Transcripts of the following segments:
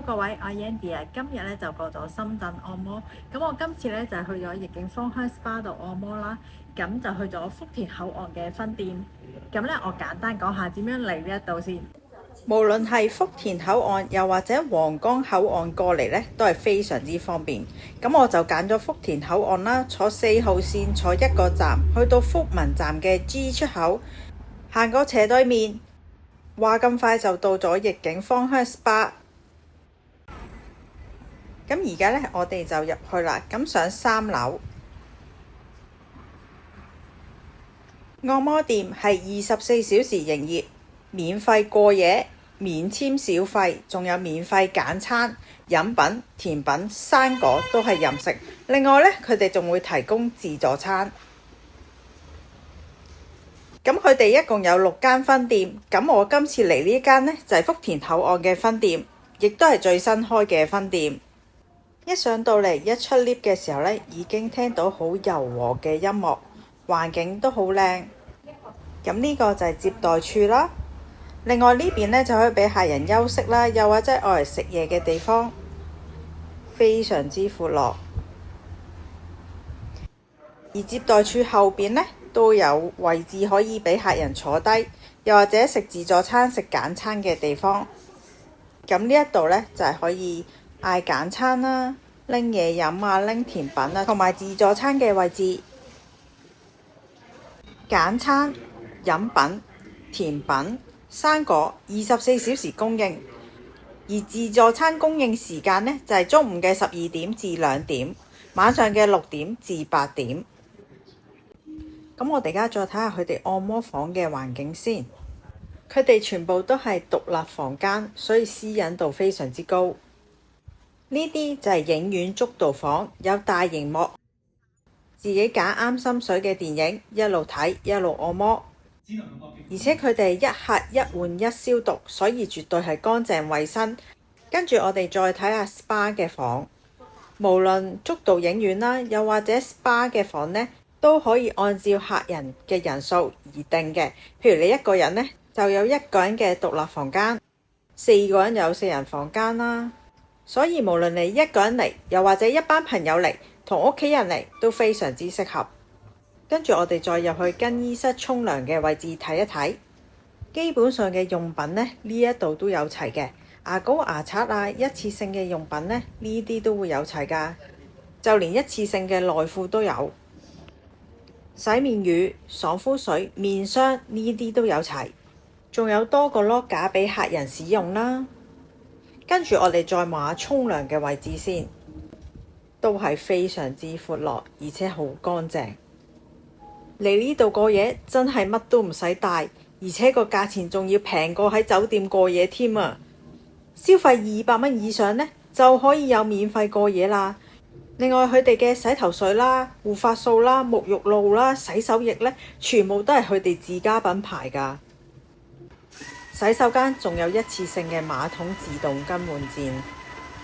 各位，我係 Yandy 啊，今日咧就過咗深圳按摩，咁我今次咧就去咗逸景芳香 SPA 度按摩啦，咁就去咗福田口岸嘅分店，咁咧我簡單講下點樣嚟呢一度先。無論係福田口岸又或者皇崗口岸過嚟咧，都係非常之方便。咁我就揀咗福田口岸啦，坐4號線坐1個站，去到福民站嘅 G 出口，行過斜對面，話咁快就到咗逸景芳香 SPA。咁而家咧，我哋就入去啦。咁上3樓，按摩店係24小時營業，免費過夜，免簽小費，仲有免費揀餐、飲品、甜品、生果都係任食。另外咧，佢哋仲會提供自助餐。咁佢哋一共有6間分店。咁我今次嚟呢間呢，就係福田口岸嘅分店，亦都係最新開嘅分店。一上到嚟，一出 lift 嘅時候呢，已經聽到好柔和嘅音樂，環境都好靚。咁呢個就係接待處啦。另外呢邊呢，就可以俾客人休息啦，又或者愛嚟食嘢嘅地方，非常之闊落。而接待處後邊呢，都有位置可以俾客人坐低，又或者食自助餐、食簡餐嘅地方。咁呢一度呢，就係可以嗌簡餐啦，拎嘢飲啊，拎甜品啊，同埋自助餐嘅位置。簡餐、飲品、甜品、生果24小時供應，而自助餐供應時間呢，就係中午嘅12點至2點，晚上嘅6點至8點。咁我哋而家再睇下佢哋按摩房嘅環境先。佢哋全部都係獨立房間，所以私隱度非常之高。呢啲就係影院觸導房，有大螢幕，自己揀啱心水嘅電影，一路睇一路按摩。而且佢哋一客一換一消毒，所以絕對係乾淨衛生。跟住我哋再睇下 SPA 嘅房，無論觸導影院啦，又或者 SPA 嘅房呢，都可以按照客人嘅人數而定嘅。譬如你一個人呢，就有1個人嘅獨立房間，4個人有4人房間啦。所以無論你一個人嚟，又或者一班朋友嚟，同屋企人嚟，都非常之適合。跟住我哋再入去更衣室沖涼嘅位置睇一睇。基本上嘅用品呢，呢一度都有齊嘅，牙膏、牙刷啊，一次性嘅用品呢，呢啲都會有齊㗎。就連一次性嘅內褲都有，洗面乳、爽膚水、面霜呢啲都有齊，仲有多個攞架俾客人使用啦。跟住我哋再望下沖涼嘅位置先，都係非常之闊落，而且好乾淨。嚟呢度過夜真係乜都唔使帶，而且個價錢仲要平過喺酒店過夜添啊！消費200蚊以上呢，就可以有免費過夜啦。另外佢哋嘅洗頭水啦、護髮素啦、沐浴露啦、洗手液呢，全部都係佢哋自家品牌㗎。洗手間仲有一次性嘅馬桶自動更換鍵。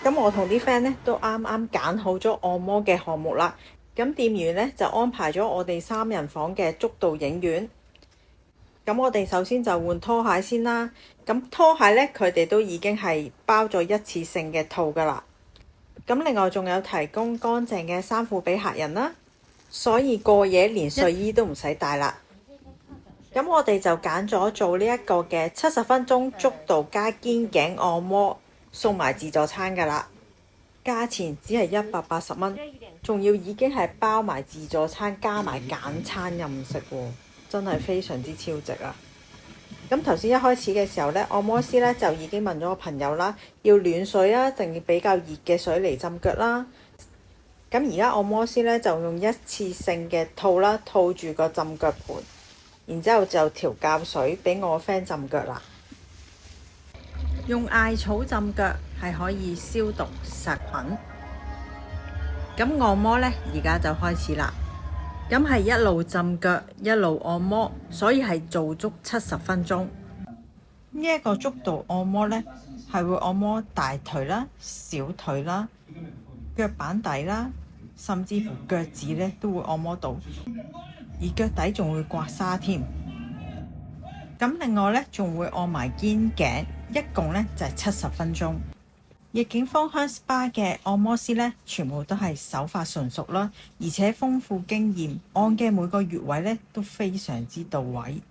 咁我同啲 friend 呢都啱啱揀好咗按摩嘅項目啦。咁店員呢就安排咗我哋3人房嘅觸導影院。咁我哋首先就換拖鞋先啦。咁拖鞋呢，佢哋都已經係包咗一次性嘅套㗎啦。咁另外仲有提供乾淨嘅衫褲俾客人啦，所以過夜連睡衣都唔使帶啦。咁我哋就揀咗做呢一個嘅70分鐘觸導加肩頸按摩，送埋自助餐㗎啦。價錢只係180蚊，仲要已經係包埋自助餐加埋簡餐任食喎，真係非常之超值啊！咁頭先一開始嘅時候呢，按摩師呢就已經問咗我朋友啦，要暖水啊，定要比較熱嘅水嚟浸腳啦。咁而家按摩師呢，就用一次性嘅套啦，套住個浸腳盤，然之後就調教水俾我 friend 浸腳啦。用艾草浸腳係可以消毒殺菌。咁按摩呢，而家就開始啦。咁係一路浸腳一路按摩，所以係做足70分鐘。呢一個觸導按摩呢，係會按摩大腿啦、小腿啦、腳板底啦，甚至乎腳趾呢都會按摩到，而腳底仲會刮痧添。咁另外呢，仲會按埋肩頸，一共呢就係70分鐘。逆境芳香 SPA 嘅按摩師呢，全部都係手法純熟啦，而且豐富經驗，按嘅每個穴位呢都非常之到位。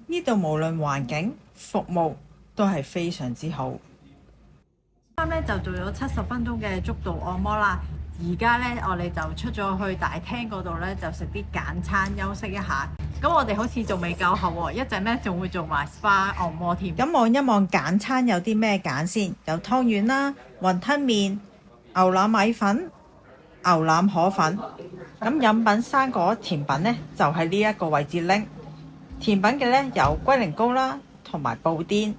呢度無論環境、服務都係非常之好。啱呢就做咗70分鐘嘅足度按摩啦，而家呢，我哋就出咗去大廳嗰度呢，就食啲簡餐休息一下。咁我哋好似仲未夠喉喎，一陣呢仲會做埋 SPA 按摩添。咁望一望簡餐有啲咩揀先？有湯圓啦、雲吞麵、牛腩米粉、牛腩河粉。咁飲品、生果、甜品呢，就喺呢一個位置拎。甜品嘅呢，有龜苓膏啦，同埋布甸。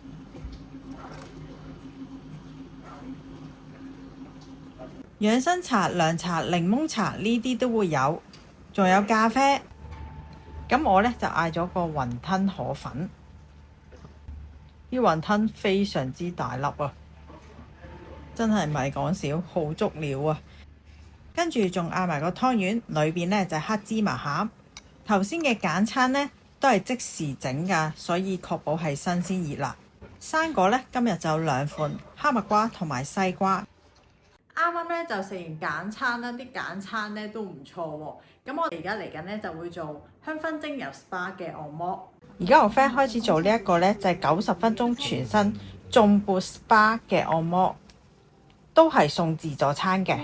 養生茶、涼茶、檸檬茶呢啲都會有，仲有咖啡。咁我呢，就嗌咗個雲吞河粉，啲雲吞非常之大粒啊，真係唔係講笑，好足料啊！跟住仲嗌埋個湯圓，裏邊呢就係黑芝麻餡。頭先嘅簡餐呢，都係即時整㗎，所以確保係新鮮熱辣。生果呢，今日就有2款，哈密瓜同埋西瓜。啱啱咧就食完簡餐啦，啲簡餐咧都唔錯喎。咁我哋而家嚟緊咧就會做香薰精油 SPA 嘅按摩。而家我 friend 開始做呢一個咧就係90分鐘全身頌缽 SPA 嘅按摩，都係送自助餐嘅，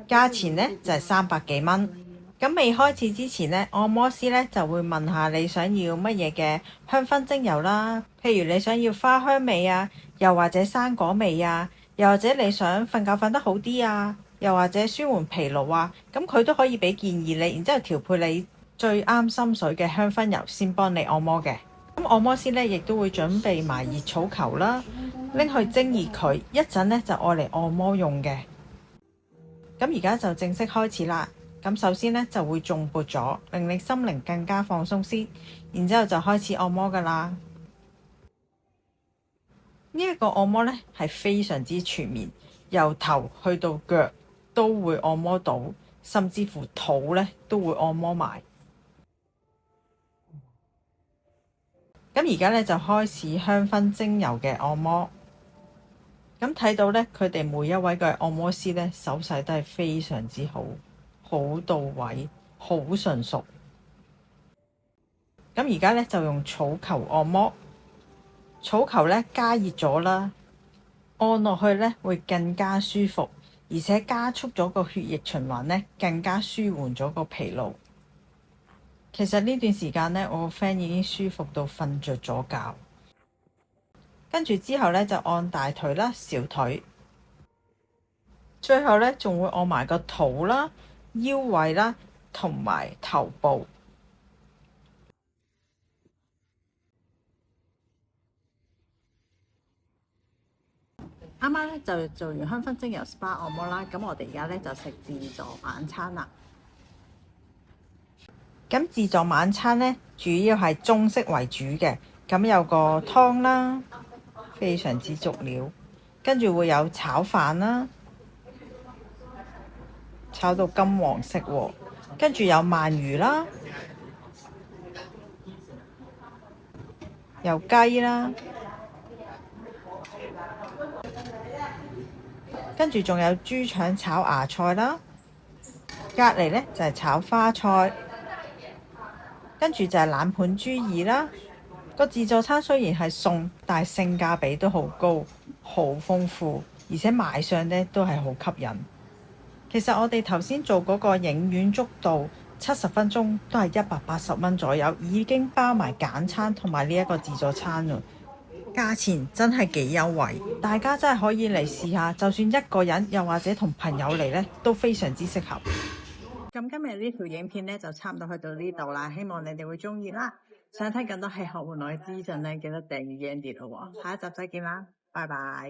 價錢咧就係300幾蚊。咁未開始之前咧，按摩師咧就會問下你想要乜嘢嘅香薰精油啦，譬如你想要花香味啊，又或者生果味啊。又或者你想瞓覺瞓得好啲啊，又或者舒緩疲勞啊，咁佢都可以俾建議你，然之後調配你最啱心水嘅香薰油先幫你按摩嘅。咁按摩師呢亦都會準備埋熱草球啦，拎去蒸熱佢，一陣呢就愛嚟按摩用嘅。咁而家就正式開始啦。咁首先呢就會頌缽咗，令你心靈更加放鬆先，然之後就開始按摩噶啦。呢一個按摩呢係非常之全面，由頭去到腳都會按摩到，甚至乎肚呢都會按摩埋。咁而家呢就開始香薰精油嘅按摩。咁睇到呢，佢哋每一位嘅按摩師呢手勢都係非常之好，好到位，好純熟。咁而家呢就用草球按摩。草球咧加熱咗啦，按落去咧會更加舒服，而且加速咗個血液循環咧，更加舒緩咗個疲勞。其實呢段時間咧，我個 friend 已經舒服到瞓着咗覺。跟住之後咧就按大腿啦、小腿，最後咧仲會按埋個肚啦、腰位啦同埋頭部。啱啱咧就做完香薰精油 SPA 按摩啦，咁我哋而家咧就食自助晚餐啦。咁自助晚餐咧主要係中式為主嘅，咁有個湯啦，非常之足料，跟住會有炒飯啦，炒到金黃色喎，跟住有鰻魚啦，有雞啦。跟住仲有豬腸炒芽菜啦，隔離呢就係炒花菜，跟住就係冷盤豬耳啦。個自助餐雖然係餸，但係性價比都好高，好豐富，而且賣相呢都係好吸引。其實我哋頭先做嗰個影院足度70分鐘都係180蚊左右，已經包埋簡餐同埋呢一個自助餐啦。價錢真係幾優惠，大家真係可以嚟試下，就算一個人又或者同朋友嚟呢，都非常之適合。咁今日呢條影片呢，就差唔多去到呢度啦，希望你哋會鍾意啦。想睇更多吃喝玩樂嘅資訊呢，記得訂閱 Yandy 咯喎，下一集再見啦，拜拜。